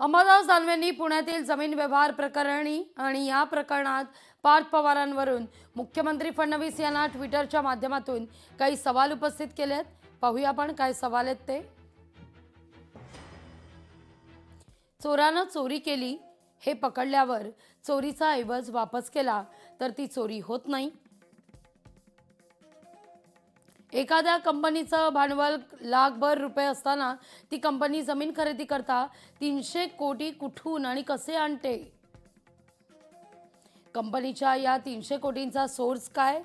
अंबादास दानवेंनी पुण्यातील जमीन व्यवहार प्रकरणी आणि या प्रकरणात पार्थ पवारांवरून मुख्यमंत्री फडणवीस यांना ट्विटरच्या माध्यमातून काही सवाल उपस्थित केले आहेत। पाहूया आपण काय सवाल आहेत ते। चोरानं चोरी केली हे पकडल्यावर चोरीचा ऐवज वापस केला तर ती चोरी होत नाही। एखाद्या कंपनीचं भांडवल लाखभर रुपये असताना ती कंपनी जमीन खरेदी करता 300 कोटी कुठून आणि कसे आणते? कंपनीच्या या 300 कोटींचा सोर्स काय?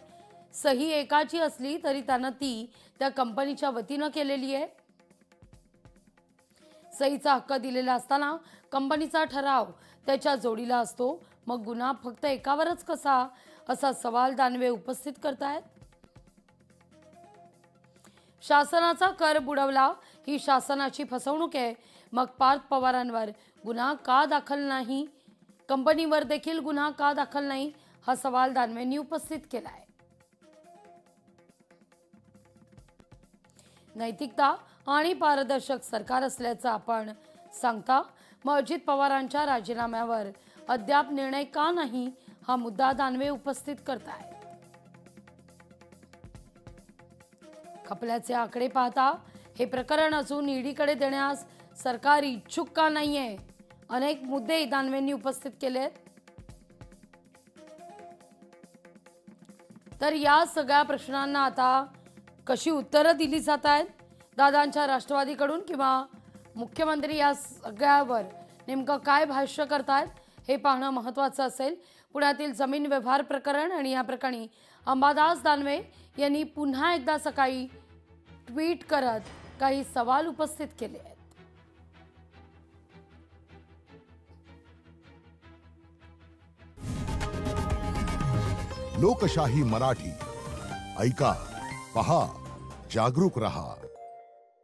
सही एकाची असली तरी त्यानं ती त्या कंपनीच्या वतीनं केलेली आहे। सहीचा हक्क दिलेला असताना कंपनीचा ठराव त्याच्या जोडीला असतो, मग गुन्हा फक्त एकावरच कसा, असा सवाल दानवे उपस्थित करतायत। शासनाचा कर बुडवला ही शासनाची फसवणूक आहे, मग पार्थ पवारांवर गुन्हा का दाखल नाही? कंपनीवर देखील गुन्हा का दाखल नाही, हा सवाल दानवेंनी उपस्थित केला आहे। नैतिकता आणि पारदर्शक सरकार असल्याचं आपण सांगता, मग अजित पवारांच्या राजीनाम्यावर अद्याप निर्णय का नाही, हा मुद्दा दानवे उपस्थित करतायत। खपल्याचे आकडे पाहता हे प्रकरण अजून ईडीकडे देण्यास सरकार इच्छुक का नाहीये? अनेक मुद्दे दानवेंनी उपस्थित केलेत। तर या सगळ्या प्रश्नांना आता कशी उत्तरं दिली जात आहेत दादांच्या राष्ट्रवादीकडून किंवा मुख्यमंत्री या सगळ्यावर नेमकं काय भाष्य करतायत हे पाहणं महत्त्वाचं असेल। पुण्यातील जमीन व्यवहार प्रकरण आणि या प्रकरणी अंबादास दानवे यांनी पुन्हा एकदा सकाळी ट्वीट करत काही सवाल उपस्थित केले आहेत। लोकशाही मराठी ऐका, पहा, जागरूक रहा।